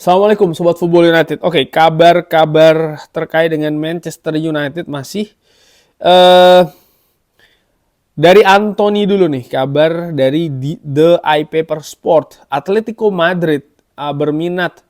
Assalamualaikum Sobat Football United. Oke, kabar-kabar terkait dengan Manchester United masih eh dari Anthony dulu nih, kabar dari The iPaper Sport. Atletico Madrid berminat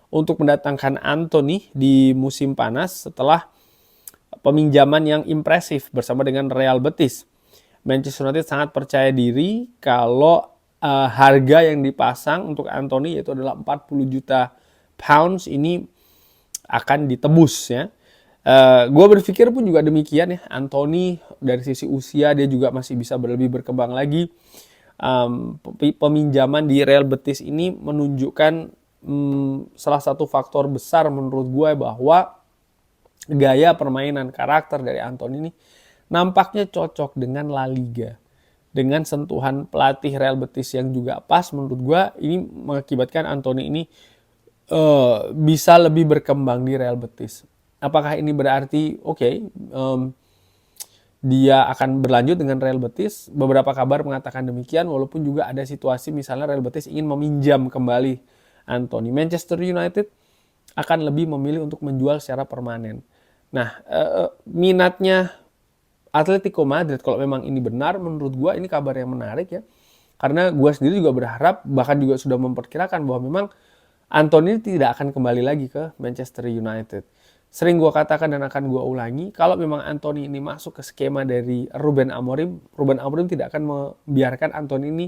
untuk mendatangkan Anthony di musim panas setelah peminjaman yang impresif bersama dengan Real Betis. Manchester United sangat percaya diri kalau harga yang dipasang untuk Anthony yaitu adalah 40 juta pounds ini akan ditebus ya. Gue berpikir pun juga demikian ya. Anthony dari sisi usia dia juga masih bisa lebih berkembang lagi. Peminjaman di Real Betis ini menunjukkan salah satu faktor besar menurut gue bahwa gaya permainan karakter dari Anthony ini nampaknya cocok dengan La Liga. Dengan sentuhan pelatih Real Betis yang juga pas, menurut gue ini mengakibatkan Anthony ini bisa lebih berkembang di Real Betis. Apakah ini berarti dia akan berlanjut dengan Real Betis? Beberapa kabar mengatakan demikian, walaupun juga ada situasi misalnya Real Betis ingin meminjam kembali Anthony. Manchester United akan lebih memilih untuk menjual secara permanen. Nah, minatnya Atletico Madrid kalau memang ini benar, menurut gue ini kabar yang menarik ya. Karena gue sendiri juga berharap, bahkan juga sudah memperkirakan bahwa memang Anthony tidak akan kembali lagi ke Manchester United. Sering gue katakan dan akan gue ulangi, kalau memang Anthony ini masuk ke skema dari Ruben Amorim tidak akan membiarkan Anthony ini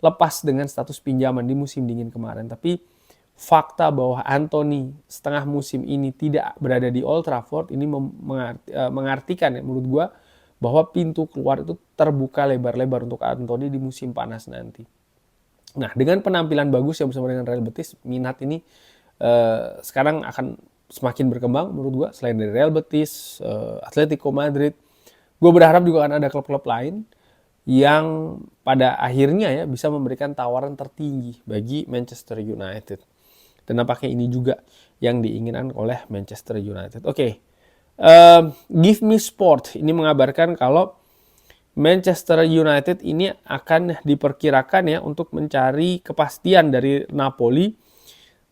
lepas dengan status pinjaman di musim dingin kemarin. Tapi fakta bahwa Anthony setengah musim ini tidak berada di Old Trafford ini mengartikan ya menurut gue bahwa pintu keluar itu terbuka lebar-lebar untuk Anthony di musim panas nanti. Nah, dengan penampilan bagus yang bersama dengan Real Betis, minat ini sekarang akan semakin berkembang menurut gue. Selain dari Real Betis, Atletico Madrid, gue berharap juga akan ada klub-klub lain yang pada akhirnya ya bisa memberikan tawaran tertinggi bagi Manchester United. Dan nampaknya ini juga yang diinginkan oleh Manchester United. Oke. Give Me Sport ini mengabarkan kalau Manchester United ini akan diperkirakan ya untuk mencari kepastian dari Napoli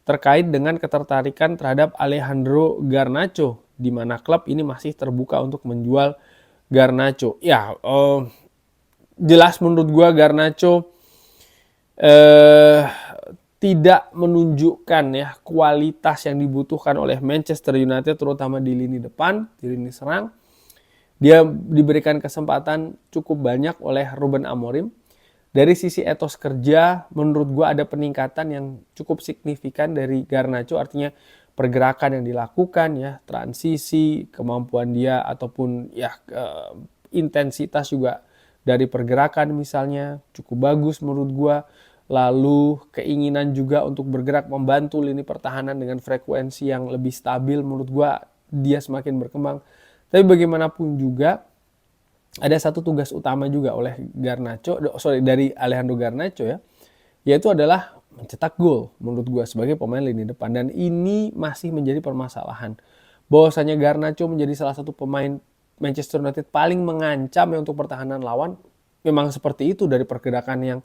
terkait dengan ketertarikan terhadap Alejandro Garnacho, di mana klub ini masih terbuka untuk menjual Garnacho. Ya, jelas menurut gue Garnacho tidak menunjukkan ya kualitas yang dibutuhkan oleh Manchester United, terutama di lini depan, di lini serang. Dia diberikan kesempatan cukup banyak oleh Ruben Amorim. Dari sisi etos kerja, menurut gue ada peningkatan yang cukup signifikan dari Garnacho, artinya pergerakan yang dilakukan ya, transisi, kemampuan dia ataupun ya intensitas juga dari pergerakan misalnya cukup bagus menurut gue. Lalu keinginan juga untuk bergerak membantu lini pertahanan dengan frekuensi yang lebih stabil, menurut gue dia semakin berkembang. Tapi bagaimanapun juga ada satu tugas utama juga dari Alejandro Garnacho ya, yaitu adalah mencetak gol menurut gue sebagai pemain lini depan. Dan ini masih menjadi permasalahan. Bahwasanya Garnacho menjadi salah satu pemain Manchester United paling mengancam ya untuk pertahanan lawan. Memang seperti itu, dari pergerakan yang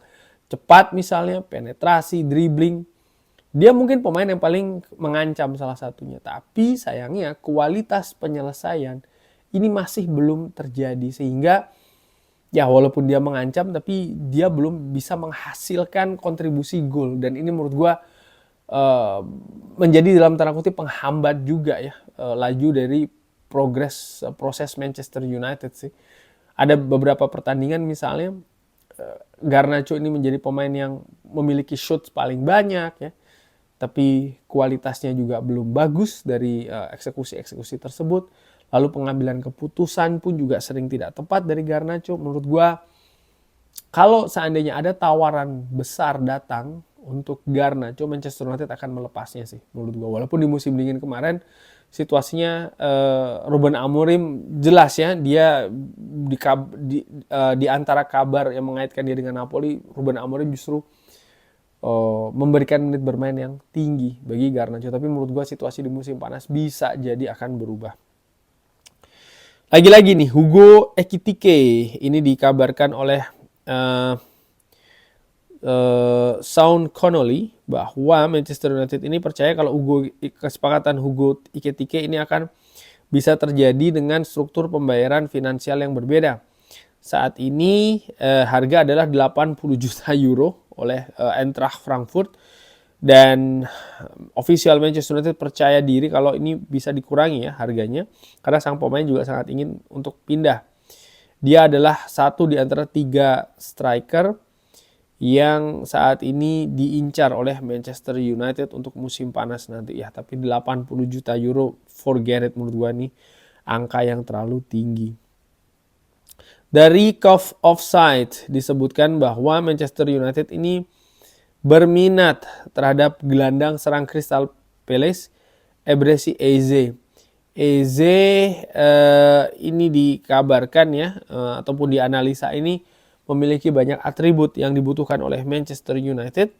cepat misalnya, penetrasi, dribbling. Dia mungkin pemain yang paling mengancam salah satunya. Tapi sayangnya kualitas penyelesaian ini masih belum terjadi. Sehingga ya walaupun dia mengancam tapi dia belum bisa menghasilkan kontribusi gol. Dan ini menurut gue menjadi dalam tanda kutip penghambat juga ya laju dari proses Manchester United sih. Ada beberapa pertandingan misalnya Garnacho ini menjadi pemain yang memiliki shoot paling banyak ya, tapi kualitasnya juga belum bagus dari eksekusi-eksekusi tersebut. Lalu pengambilan keputusan pun juga sering tidak tepat dari Garnacho. Menurut gue kalau seandainya ada tawaran besar datang untuk Garnacho, Manchester United akan melepasnya sih menurut gue. Walaupun di musim dingin kemarin situasinya Ruben Amorim jelas ya, dia di antara kabar yang mengaitkan dia dengan Napoli, Ruben Amorim justru memberikan menit bermain yang tinggi bagi Garnacho. Tapi menurut gue situasi di musim panas bisa jadi akan berubah. Lagi-lagi nih, Hugo Ekitike ini dikabarkan oleh Sean Connolly bahwa Manchester United ini percaya kalau kesepakatan Hugo Ekitike ini akan bisa terjadi dengan struktur pembayaran finansial yang berbeda. Saat ini harga adalah 80 juta euro oleh Eintracht Frankfurt, dan official Manchester United percaya diri kalau ini bisa dikurangi ya harganya, karena sang pemain juga sangat ingin untuk pindah. Dia adalah satu di antara 3 striker yang saat ini diincar oleh Manchester United untuk musim panas nanti ya. Tapi 80 juta euro, forget it, menurut gua nih angka yang terlalu tinggi. Dari Cove Offside disebutkan bahwa Manchester United ini berminat terhadap gelandang serang Crystal Palace, Eberechi Eze. Eze ini dikabarkan ya, ataupun dianalisa ini memiliki banyak atribut yang dibutuhkan oleh Manchester United,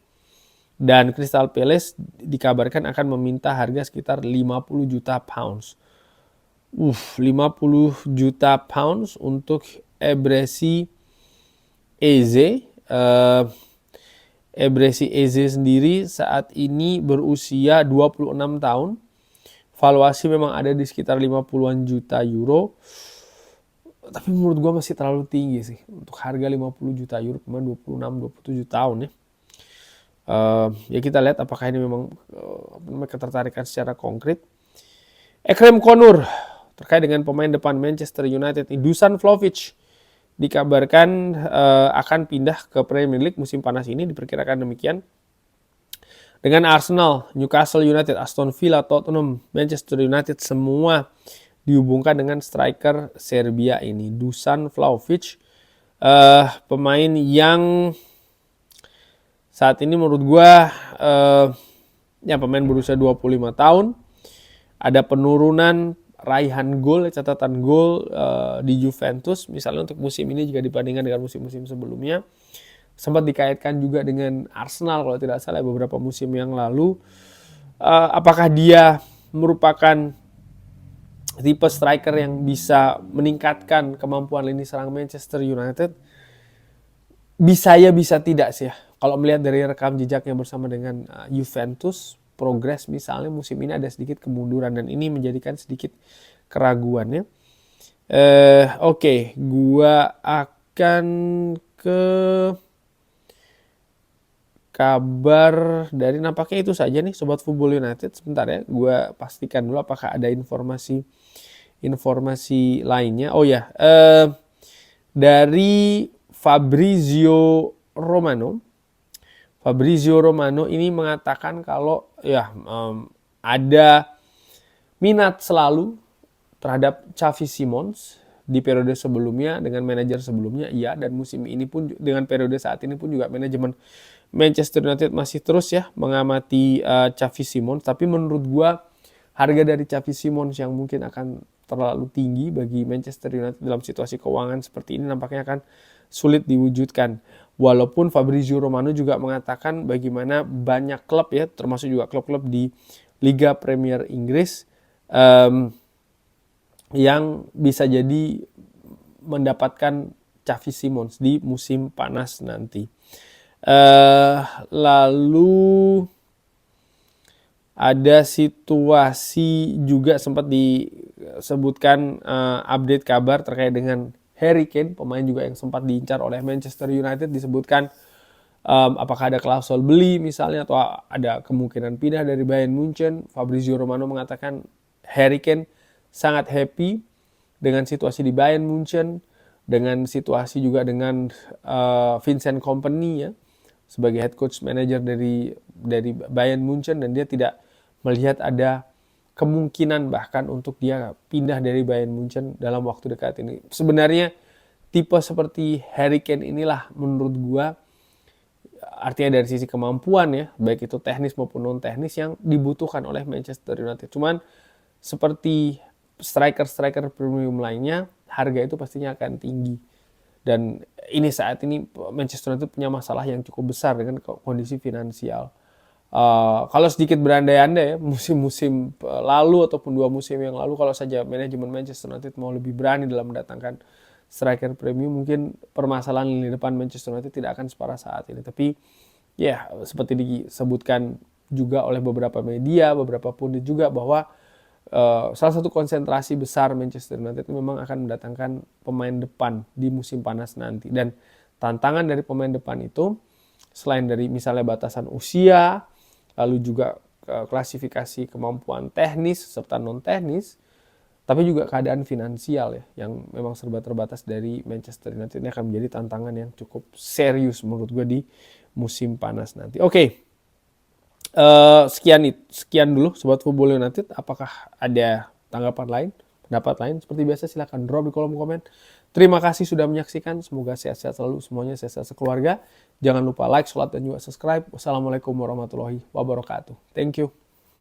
dan Crystal Palace dikabarkan akan meminta harga sekitar 50 juta pounds. 50 juta pounds untuk Eberechi Eze. Eberechi Eze sendiri saat ini berusia 26 tahun. Valuasi memang ada di sekitar 50-an juta euro. Tapi menurut gue masih terlalu tinggi sih. Untuk harga 50 juta euro, pemain 26-27 tahun ya. Ya kita lihat apakah ini memang ketertarikan secara konkret. Ekrem Konur terkait dengan pemain depan Manchester United, Dusan Vlahovic dikabarkan akan pindah ke Premier League musim panas ini, diperkirakan demikian. Dengan Arsenal, Newcastle United, Aston Villa, Tottenham, Manchester United semua dihubungkan dengan striker Serbia ini, Dusan Vlahovic. Pemain yang saat ini menurut gue ya pemain berusia 25 tahun. Ada penurunan raihan gol, catatan gol di Juventus misalnya untuk musim ini jika dibandingkan dengan musim-musim sebelumnya. Sempat dikaitkan juga dengan Arsenal kalau tidak salah beberapa musim yang lalu. Apakah dia merupakan tipe striker yang bisa meningkatkan kemampuan lini serang Manchester United? Bisa ya, bisa tidak sih ya. Kalau melihat dari rekam jejaknya bersama dengan Juventus, progres misalnya musim ini ada sedikit kemunduran, dan ini menjadikan sedikit keraguannya. Oke, gua akan ke kabar dari, nampaknya itu saja nih Sobat Football United. Sebentar ya, gue pastikan dulu apakah ada informasi lainnya. Oh ya, dari Fabrizio Romano ini mengatakan kalau ya ada minat selalu terhadap Xavi Simons di periode sebelumnya dengan manajer sebelumnya, iya, dan musim ini pun dengan periode saat ini pun juga manajemen Manchester United masih terus ya mengamati Xavi Simons. Tapi menurut gua harga dari Xavi Simons yang mungkin akan terlalu tinggi bagi Manchester United dalam situasi keuangan seperti ini nampaknya akan sulit diwujudkan. Walaupun Fabrizio Romano juga mengatakan bagaimana banyak klub ya, termasuk juga klub-klub di Liga Premier Inggris yang bisa jadi mendapatkan Xavi Simons di musim panas nanti. Lalu ada situasi juga sempat disebutkan update kabar terkait dengan Harry Kane, pemain juga yang sempat diincar oleh Manchester United. Disebutkan apakah ada klausul beli misalnya atau ada kemungkinan pindah dari Bayern Munchen. Fabrizio Romano mengatakan Harry Kane sangat happy dengan situasi di Bayern Munchen, dengan situasi juga dengan Vincent Kompany ya sebagai head coach manager dari Bayern Munchen, dan dia tidak melihat ada kemungkinan bahkan untuk dia pindah dari Bayern Munchen dalam waktu dekat ini. Sebenarnya tipe seperti Harry Kane inilah menurut gua, artinya dari sisi kemampuan ya, baik itu teknis maupun non teknis, yang dibutuhkan oleh Manchester United. Cuman seperti striker premium lainnya, harga itu pastinya akan tinggi. Dan ini saat ini Manchester United punya masalah yang cukup besar dengan kondisi finansial. Kalau sedikit berandai-andai ya, musim-musim lalu ataupun 2 musim yang lalu, kalau saja manajemen Manchester United mau lebih berani dalam mendatangkan striker premium, mungkin permasalahan lini depan Manchester United tidak akan separah saat ini. Tapi ya seperti disebutkan juga oleh beberapa media, beberapa pundit juga bahwa salah satu konsentrasi besar Manchester United memang akan mendatangkan pemain depan di musim panas nanti. Dan tantangan dari pemain depan itu selain dari misalnya batasan usia, lalu juga klasifikasi kemampuan teknis serta non teknis, tapi juga keadaan finansial ya yang memang serba terbatas dari Manchester United. Ini akan menjadi tantangan yang cukup serius menurut gue di musim panas nanti. Oke. Sekian dulu Sobat Football United. Apakah ada tanggapan lain, pendapat lain? Seperti biasa silahkan drop di kolom komen. Terima kasih sudah menyaksikan. Semoga sehat-sehat selalu semuanya, sehat-sehat sekeluarga. Jangan lupa like, share, dan juga subscribe. Wassalamualaikum warahmatullahi wabarakatuh. Thank you.